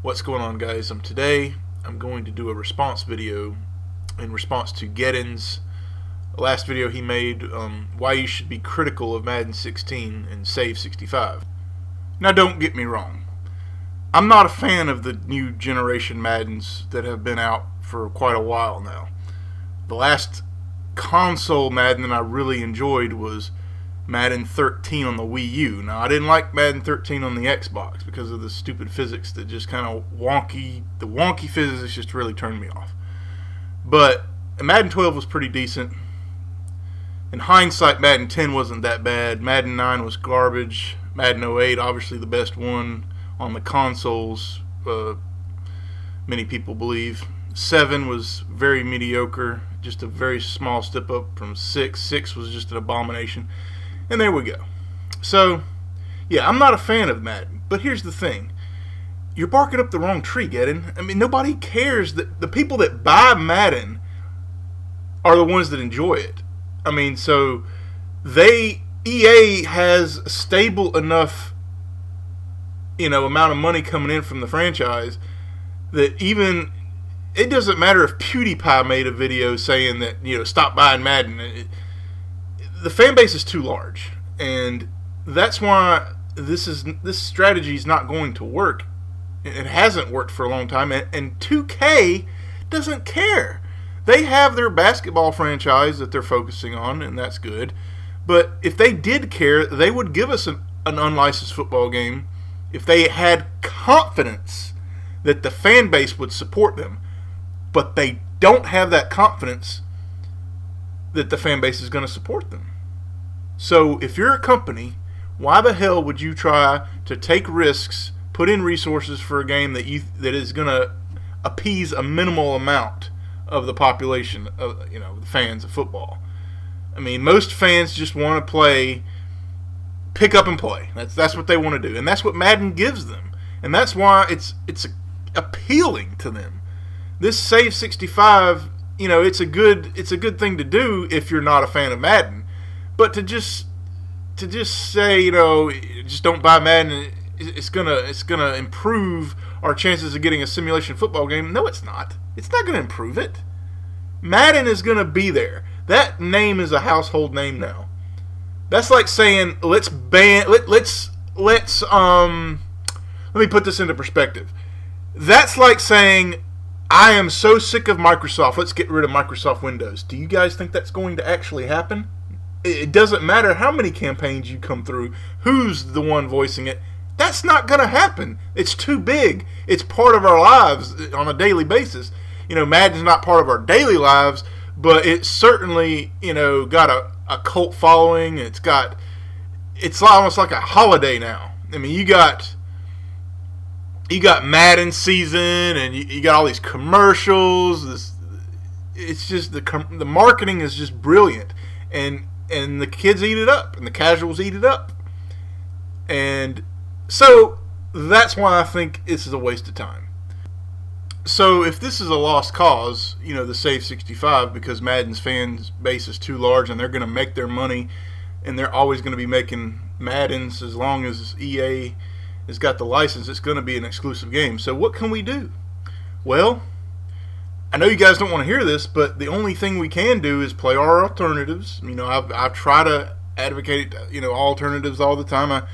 What's going on, guys? Today I'm going to do a response video in response to Geddens' last video he made, why you should be critical of Madden 16 and Save 65. Now, don't get me wrong, I'm not a fan of the new generation Maddens that have been out for quite a while now. The last console Madden that I really enjoyed was Madden 13 on the Wii U. Now, I didn't like Madden 13 on the Xbox because of the stupid physics that just kind of wonky. The wonky physics just really turned me off. But Madden 12 was pretty decent. In hindsight, Madden 10 wasn't that bad. Madden 9 was garbage. Madden 08, obviously the best one on the consoles, many people believe. 7 was very mediocre, just a very small step up from 6. 6 was just an abomination. And there we go. So, yeah, I'm not a fan of Madden. But here's the thing. You're barking up the wrong tree, Geddens. I mean, nobody cares. That the people that buy Madden are the ones that enjoy it. I mean, so EA has a stable enough, amount of money coming in from the franchise that even it doesn't matter if PewDiePie made a video saying that, stop buying Madden. The fan base is too large, and that's why this strategy is not going to work. It hasn't worked for a long time, and 2K doesn't care. They have their basketball franchise that they're focusing on, and that's good. But if they did care, they would give us an unlicensed football game if they had confidence that the fan base would support them. But they don't have that confidence that the fan base is going to support them. So if you're a company, why the hell would you try to take risks, put in resources for a game that is going to appease a minimal amount of the population of the fans of football? I mean, most fans just want to pick up and play. That's what they want to do, and that's what Madden gives them, and that's why it's appealing to them. This Save 65, it's a good thing to do if you're not a fan of Madden, but to just say, just don't buy Madden, it's gonna improve our chances of getting a simulation football game. No, it's not. It's not gonna improve it. Madden is gonna be there. That name is a household name now. That's like saying let me put this into perspective. That's like saying, I am so sick of Microsoft, let's get rid of Microsoft Windows. Do you guys think that's going to actually happen? It doesn't matter how many campaigns you come through, who's the one voicing it. That's not going to happen. It's too big. It's part of our lives on a daily basis. Madden's not part of our daily lives, but it's certainly, got a cult following. It's almost like a holiday now. I mean, you got Madden season, and you got all these commercials. It's just the marketing is just brilliant, and the kids eat it up, and the casuals eat it up, and so that's why I think this is a waste of time. So if this is a lost cause, the Save 65, because Madden's fan base is too large, and they're going to make their money, and they're always going to be making Maddens as long as EA has got the license, it's going to be an exclusive game. So what can we do? Well, I know you guys don't want to hear this, but the only thing we can do is play our alternatives. I try to advocate, alternatives all the time.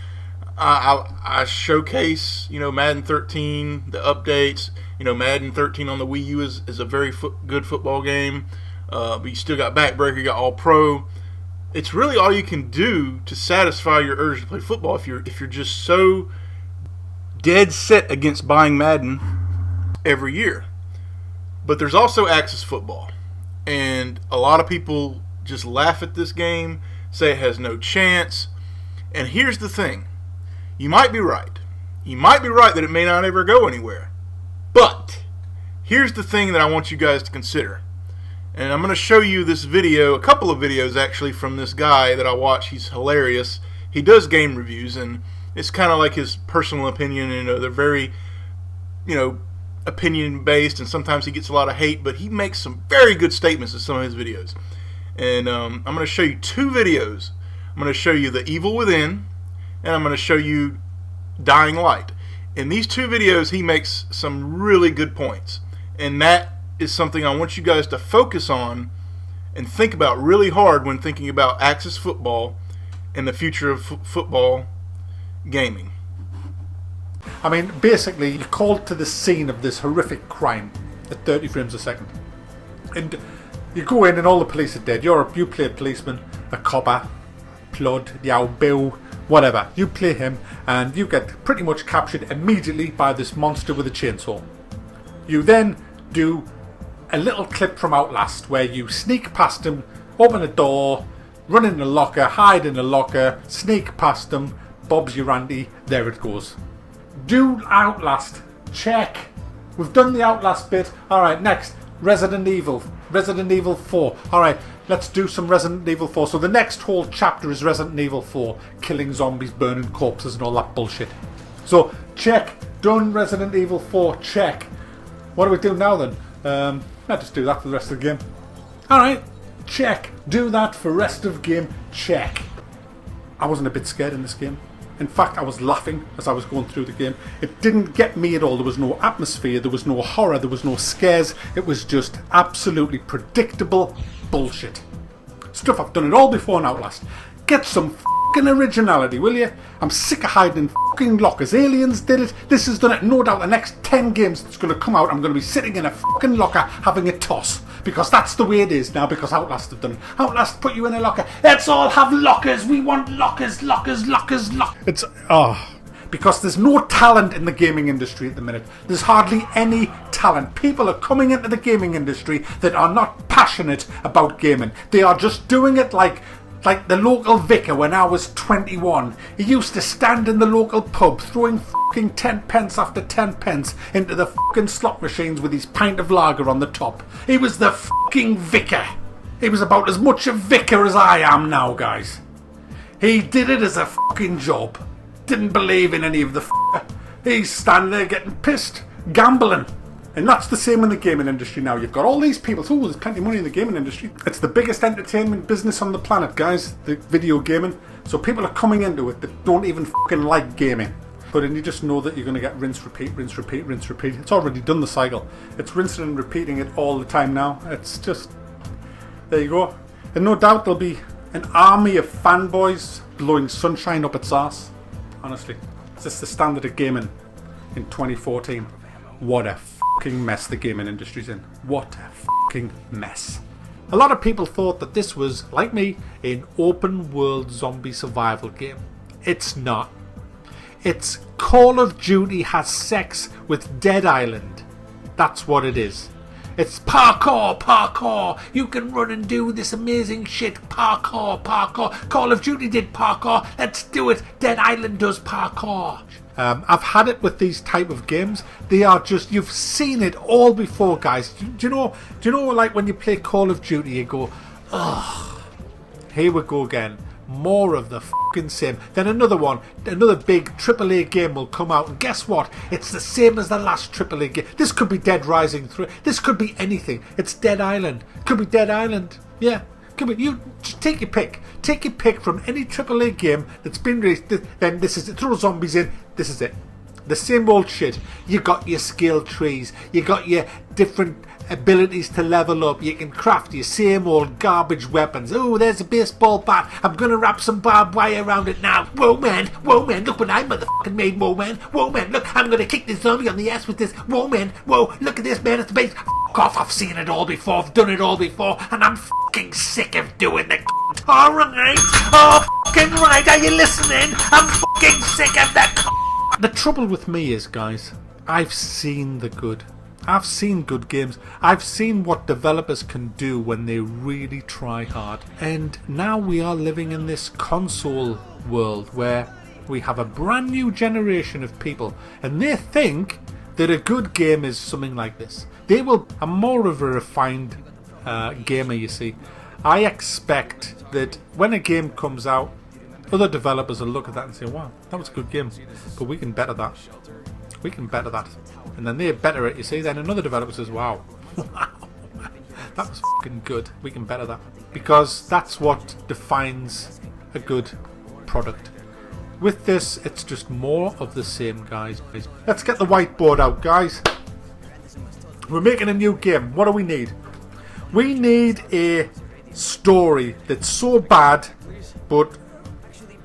I showcase, Madden 13, the updates. Madden 13 on the Wii U is a very good football game. But you still got Backbreaker, you got All Pro. It's really all you can do to satisfy your urge to play football if you're just so dead set against buying Madden every year. But there's also Access Football, and a lot of people just laugh at this game, say it has no chance. And here's the thing. You might be right. You might be right that it may not ever go anywhere. But here's the thing that I want you guys to consider. And I'm going to show you this video, a couple of videos actually, from this guy that I watch. He's hilarious. He does game reviews, and it's kind of like his personal opinion. They're very, opinion based, and sometimes he gets a lot of hate, but he makes some very good statements in some of his videos. And I'm going to show you two videos. I'm going to show you The Evil Within, and I'm going to show you Dying Light. In these 2 videos, he makes some really good points. And that is something I want you guys to focus on and think about really hard when thinking about Axis football and the future of football gaming. I mean, basically, you're called to the scene of this horrific crime at 30 frames a second. And you go in and all the police are dead. You play a policeman, a copper, Plod, Yow, Bill, whatever. You play him and you get pretty much captured immediately by this monster with a chainsaw. You then do a little clip from Outlast where you sneak past him, open a door, run in a locker, hide in a locker, sneak past him, Bob's your Randy, there it goes. Do Outlast. Check. We've done the Outlast bit. Alright, next. Resident Evil 4. Alright, let's do some Resident Evil 4. So the next whole chapter is Resident Evil 4. Killing zombies, burning corpses and all that bullshit. So, check. Done Resident Evil 4. Check. What do we do now then? I'll just do that for the rest of the game. Alright, check. Do that for rest of game. Check. I wasn't a bit scared in this game. In fact, I was laughing as I was going through the game. It didn't get me at all. There was no atmosphere, there was no horror, there was no scares. It was just absolutely predictable bullshit. Stuff I've done it all before in Outlast. Get some fucking originality, will you? I'm sick of hiding in fucking lockers. Aliens did it. This has done it. No doubt the next 10 games that's going to come out, I'm going to be sitting in a fucking locker having a toss. Because that's the way it is now, because Outlast have done it. Outlast put you in a locker. Let's all have lockers. We want lockers. It's, because there's no talent in the gaming industry at the minute. There's hardly any talent. People are coming into the gaming industry that are not passionate about gaming. They are just doing it like the local vicar when I was 21. He used to stand in the local pub throwing fucking 10 pence after 10 pence into the fucking slot machines with his pint of lager on the top. He was the fucking vicar. He was about as much a vicar as I am now, guys. He did it as a fucking job. Didn't believe in any of the He's standing there getting pissed, gambling. And that's the same in the gaming industry now. You've got all these people. Oh, there's plenty of money in the gaming industry. It's the biggest entertainment business on the planet, guys. The video gaming. So people are coming into it that don't even fucking like gaming. But then you just know that you're going to get rinse, repeat. It's already done the cycle. It's rinsing and repeating it all the time now. It's just... There you go. And no doubt there'll be an army of fanboys blowing sunshine up its arse. Honestly. It's just the standard of gaming in 2014. What a fucking mess the gaming industry's in. What a fucking mess. A lot of people thought that this was, like me, an open world zombie survival game. It's not. It's Call of Duty has sex with Dead Island. That's what it is. It's parkour. You can run and do this amazing shit. Parkour. Call of Duty did parkour. Let's do it. Dead Island does parkour. I've had it with these type of games. They are just, you've seen it all before, guys. Do you know like when you play Call of Duty, you go, ugh, here we go again. More of the fucking same. Then another big AAA game will come out, and guess what? It's the same as the last AAA game. This could be Dead Rising 3. This could be anything. It's Dead Island. Could be Dead Island. Yeah. Could be. You just take your pick. Take your pick from any AAA game that's been released. Then this is it. Throw zombies in. This is it. The same old shit. You got your skill trees. You got your different abilities to level up. You can craft your same old garbage weapons. Oh, there's a baseball bat. I'm gonna wrap some barbed wire around it now. Whoa man, look what I motherfucking made. Whoa man, look, I'm gonna kick this zombie on the ass with this. Whoa man, look at this man at the base. Fuck off, I've seen it all before, I've done it all before, and I'm fucking sick of doing the alright, fucking right, are you listening? I'm fucking sick of that. The trouble with me is, guys, I've seen the good. I've seen good games. I've seen what developers can do when they really try hard. And now we are living in this console world where we have a brand new generation of people, and they think that a good game is something like this. I'm more of a refined gamer, you see. I expect that when a game comes out, other developers will look at that and say, wow, that was a good game, but we can better that. We can better that. And then they better it, you see. Then another developer says, wow, that was fucking good. We can better that. Because that's what defines a good product. With this, it's just more of the same, guys. Let's get the whiteboard out, guys. We're making a new game. What do we need? We need a story that's so bad, but,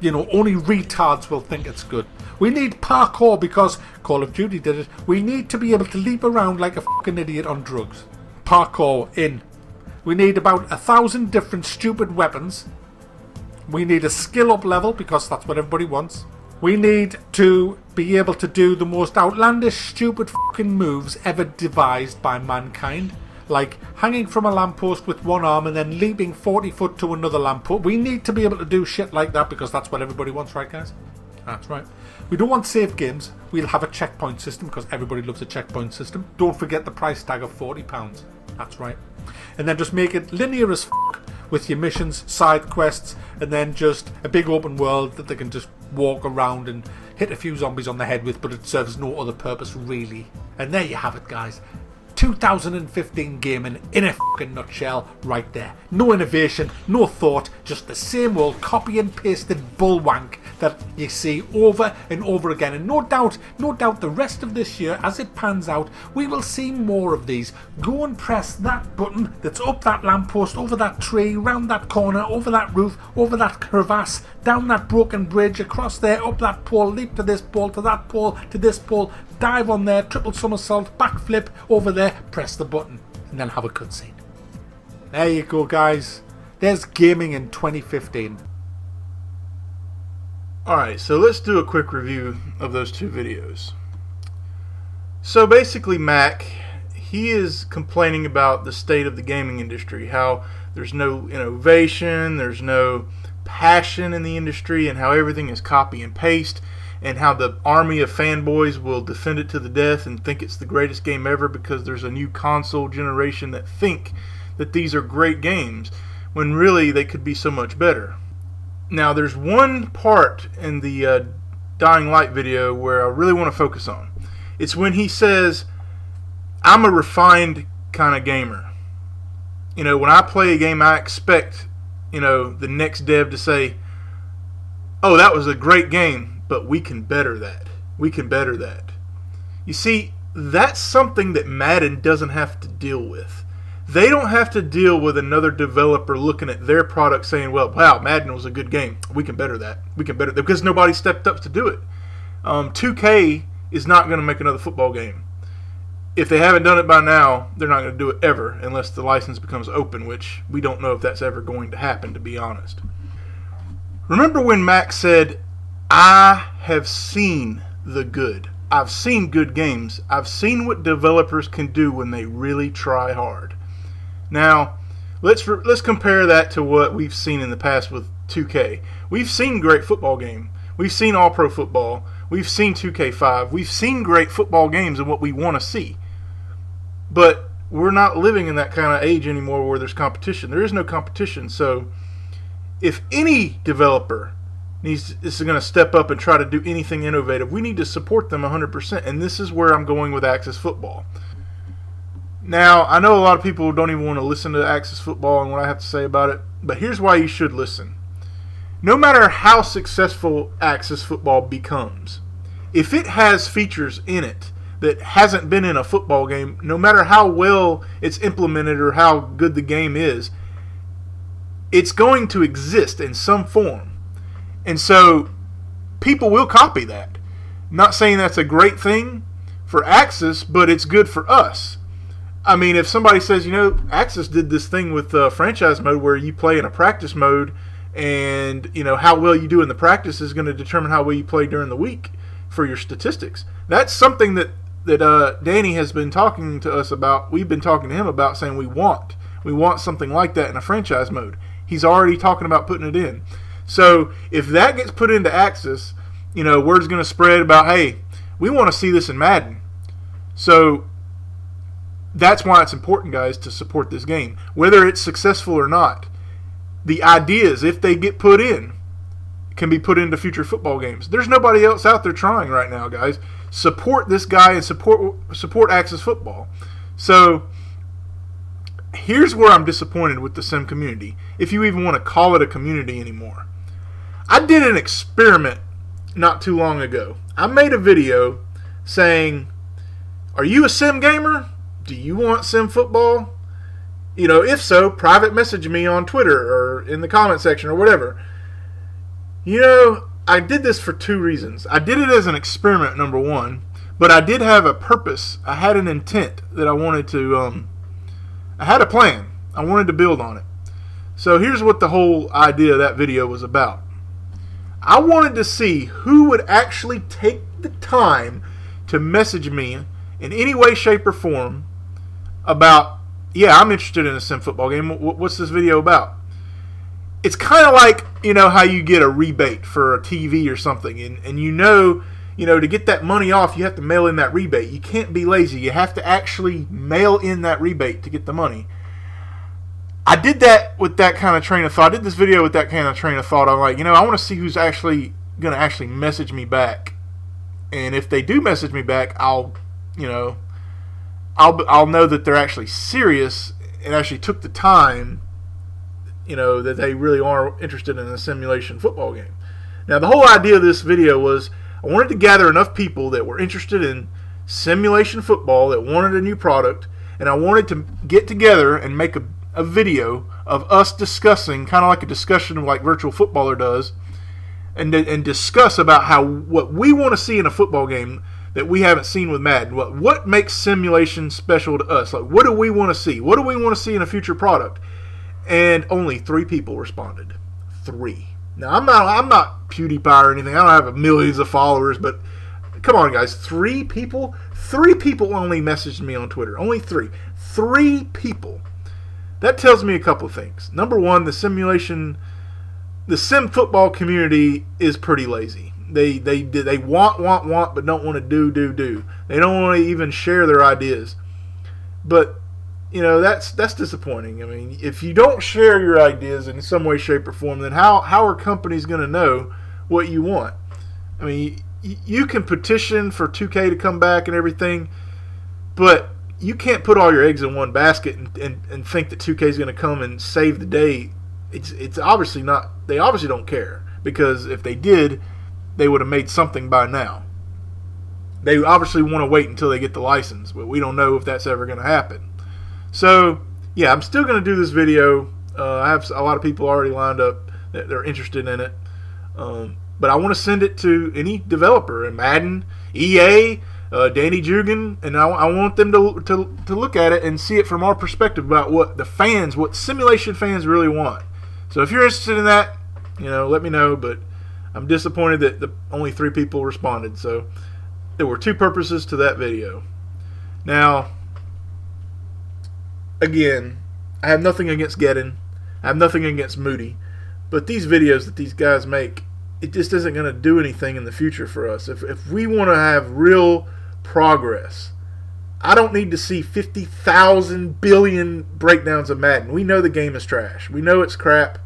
you know, only retards will think it's good. We need parkour because Call of Duty did it. We need to be able to leap around like a fucking idiot on drugs. Parkour in. We need about 1,000 different stupid weapons. We need a skill up level because that's what everybody wants. We need to be able to do the most outlandish, stupid fucking moves ever devised by mankind. Like hanging from a lamppost with one arm and then leaping 40 foot to another lamppost. We need to be able to do shit like that because that's what everybody wants, right, guys? That's right. We don't want save games. We'll have a checkpoint system because everybody loves a checkpoint system. Don't forget the price tag of £40. That's right. And then just make it linear as fuck with your missions, side quests, and then just a big open world that they can just walk around and hit a few zombies on the head with, but it serves no other purpose really. And there you have it, guys. 2015 gaming in a fucking nutshell right there. No innovation, no thought, just the same old copy and pasted bullwank that you see over and over again. And no doubt the rest of this year, as it pans out, we will see more of these. Go and press that button that's up that lamppost, over that tree, round that corner, over that roof, over that crevasse, down that broken bridge, across there, up that pole, leap to this pole, to that pole, to this pole, dive on there, triple somersault, backflip, over there, press the button, and then have a cutscene. There you go, guys. There's gaming in 2015. Alright, so let's do a quick review of those two videos. So basically, Mac, he is complaining about the state of the gaming industry, how there's no innovation, there's no passion in the industry, and how everything is copy and paste, and how the army of fanboys will defend it to the death and think it's the greatest game ever because there's a new console generation that think that these are great games, when really they could be so much better. Now, there's one part in the Dying Light video where I really want to focus on. It's when he says, I'm a refined kind of gamer. You know, when I play a game, I expect, the next dev to say, oh, that was a great game, but we can better that. We can better that. You see, that's something that Madden doesn't have to deal with. They don't have to deal with another developer looking at their product saying, well, wow, Madden was a good game. We can better that. We can better that. Because nobody stepped up to do it. 2K is not going to make another football game. If they haven't done it by now, they're not going to do it ever unless the license becomes open, which we don't know if that's ever going to happen, to be honest. Remember when Max said, I have seen the good. I've seen good games. I've seen what developers can do when they really try hard. Now, let's compare that to what we've seen in the past with 2K. We've seen great football game. We've seen All-Pro Football. We've seen 2K5. We've seen great football games and what we want to see. But we're not living in that kind of age anymore where there's competition. There is no competition. So if any developer is going to step up and try to do anything innovative, we need to support them 100%. And this is where I'm going with Axis Football. Now, I know a lot of people don't even want to listen to Axis Football and what I have to say about it, but here's why you should listen. No matter how successful Axis Football becomes, if it has features in it that hasn't been in a football game, no matter how well it's implemented or how good the game is, it's going to exist in some form. And so people will copy that. I'm not saying that's a great thing for Axis, but it's good for us. I mean, if somebody says, Axis did this thing with franchise mode where you play in a practice mode and, how well you do in the practice is going to determine how well you play during the week for your statistics. That's something that Danny has been talking to us about. We've been talking to him about saying we want something like that in a franchise mode. He's already talking about putting it in. So if that gets put into Axis, word's going to spread about, hey, we want to see this in Madden. So that's why it's important, guys, to support this game. Whether it's successful or not, the ideas, if they get put in, can be put into future football games. There's nobody else out there trying right now, guys. Support this guy and support Axis Football. So here's where I'm disappointed with the sim community, if you even want to call it a community anymore. I did an experiment not too long ago. I made a video saying, are you a sim gamer? Do you want sim football? If so, private message me on Twitter or in the comment section or whatever. I did this for two reasons. I did it as an experiment, number one, but I did have a purpose. I had an intent that I wanted to, I had a plan. I wanted to build on it. So here's what the whole idea of that video was about. I wanted to see who would actually take the time to message me in any way, shape, or form about, yeah, I'm interested in a sim football game. What's this video about? It's kind of like, how you get a rebate for a TV or something. And to get that money off, you have to mail in that rebate. You can't be lazy. You have to actually mail in that rebate to get the money. I did that with that kind of train of thought. I did this video with that kind of train of thought. I'm like, I want to see who's actually going to actually message me back. And if they do message me back, I'll know that they're actually serious and actually took the time, that they really are interested in a simulation football game. Now, the whole idea of this video was I wanted to gather enough people that were interested in simulation football, that wanted a new product, and I wanted to get together and make a video of us discussing, kind of like a discussion like Virtual Footballer does, and discuss about what we want to see in a football game that we haven't seen with Madden. What makes simulation special to us? Like, what do we want to see? What do we want to see in a future product? And only 3 people responded. 3. Now, I'm not PewDiePie or anything. I don't have millions of followers, but come on, guys. 3 people? 3 people only messaged me on Twitter. Only 3. 3 people. That tells me a couple of things. Number one, the sim football community is pretty lazy. They want, but don't want to do. They don't want to even share their ideas. But that's disappointing. I mean, if you don't share your ideas in some way, shape, or form, then how are companies going to know what you want? I mean, you can petition for 2K to come back and everything, but you can't put all your eggs in one basket and think that 2K is going to come and save the day. It's obviously not. They obviously don't care, because if they did, they would have made something by now. They obviously want to wait until they get the license, but we don't know if that's ever going to happen. So, yeah, I'm still going to do this video. I have a lot of people already lined up that they're interested in it. But I want to send it to any developer in Madden, EA, Danny Jugan, and I want them to look at it and see it from our perspective about what simulation fans really want. So if you're interested in that, let me know. But I'm disappointed that only 3 people responded. So there were 2 purposes to that video. Now, again, I have nothing against Geddens. I have nothing against Moody. But these videos that these guys make, it just isn't going to do anything in the future for us. If we want to have real progress, I don't need to see 50,000 billion breakdowns of Madden. We know the game is trash. We know it's crap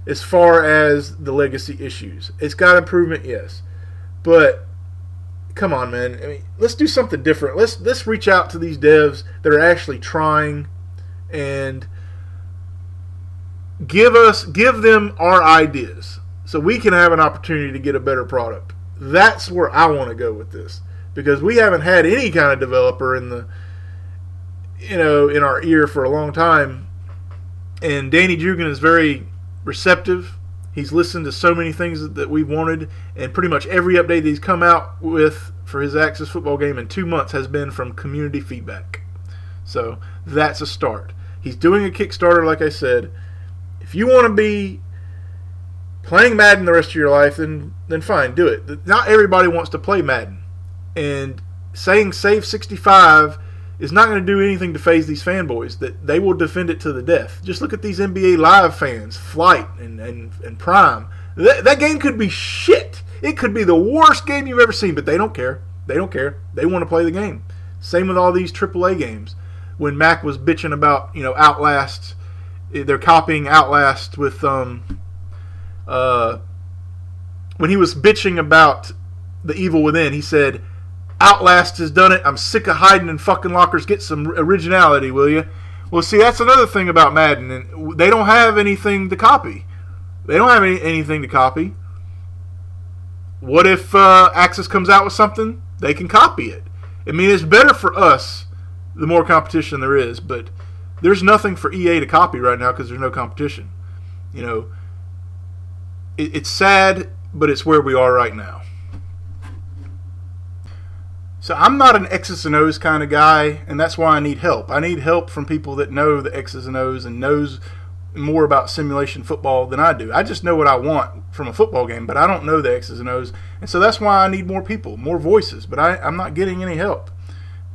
as far as the legacy issues. It's got improvement, yes. But come on, man. I mean, let's do something different. Let's reach out to these devs that are actually trying and give them our ideas so we can have an opportunity to get a better product. That's where I want to go with this, because we haven't had any kind of developer in our ear for a long time. And Danny Jugan is very receptive. He's listened to so many things that we've wanted, and pretty much every update that he's come out with for his Axis football game in 2 months has been from community feedback. So that's a start. He's doing a Kickstarter, like I said. If you want to be playing Madden the rest of your life, then fine, do it. Not everybody wants to play Madden. And saying save 65 is not going to do anything to faze these fanboys. That they will defend it to the death. Just look at these NBA Live fans, Flight and Prime. That game could be shit. It could be the worst game you've ever seen, but they don't care. They don't care. They want to play the game. Same with all these AAA games. When Mac was bitching about, Outlast, they're copying Outlast with when he was bitching about The Evil Within, he said, Outlast has done it. I'm sick of hiding in fucking lockers. Get some originality, will you? Well, see, that's another thing about Madden. And they don't have anything to copy. They don't have anything to copy. What if Axis comes out with something? They can copy it. I mean, it's better for us the more competition there is, but there's nothing for EA to copy right now because there's no competition. You know, it's sad, but it's where we are right now. So I'm not an X's and O's kind of guy, and that's why I need help. I need help from people that know the X's and O's and knows more about simulation football than I do. I just know what I want from a football game, but I don't know the X's and O's, and so that's why I need more people, more voices, but I'm not getting any help.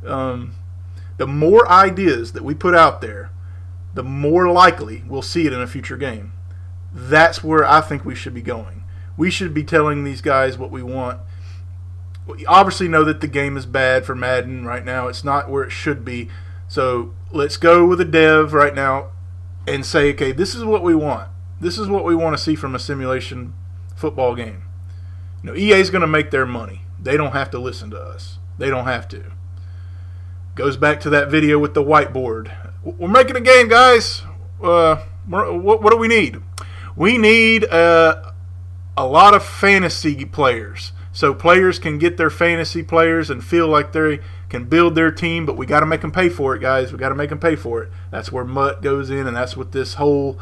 The more ideas that we put out there, the more likely we'll see it in a future game. That's where I think we should be going. We should be telling these guys what we want. We obviously know that the game is bad for Madden right now. It's not where it should be. So let's go with a dev right now and say, okay, this is what we want. This is what we want to see from a simulation football game. You know, EA is going to make their money. They don't have to listen to us. They don't have to. Goes back to that video with the whiteboard. We're making a game, guys. What do we need? We need a lot of fantasy players. So players can get their fantasy players and feel like they can build their team, but we got to make them pay for it, guys. We got to make them pay for it. That's where MUT goes in, and that's what this whole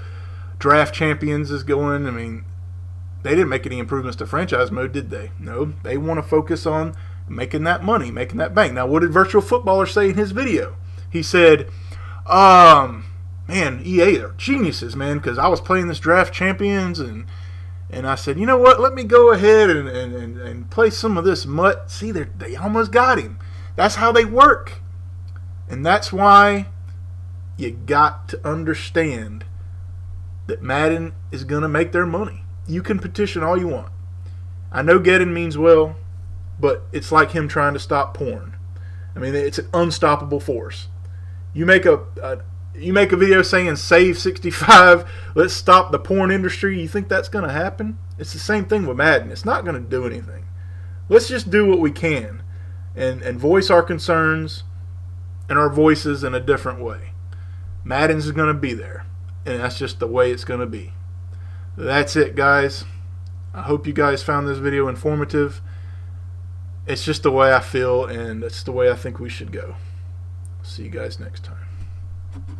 draft champions is going. I mean, they didn't make any improvements to franchise mode, did they? No, they want to focus on making that money, making that bank. Now, what did Virtual Footballer say in his video? He said, man, EA are geniuses, man, because I was playing this draft champions, and I said, you know what, let me go ahead and play some of this MUT. See, they almost got him. That's how they work. And that's why you got to understand that Madden is going to make their money. You can petition all you want. I know Geddens means well, but it's like him trying to stop porn. I mean, it's an unstoppable force. You make a video saying save 65, let's stop the porn industry. You think that's going to happen? It's the same thing with Madden. It's not going to do anything. Let's just do what we can and voice our concerns and our voices in a different way. Madden's is going to be there, and that's just the way it's going to be. That's it, guys. I hope you guys found this video informative. It's just the way I feel, and it's the way I think we should go. See you guys next time.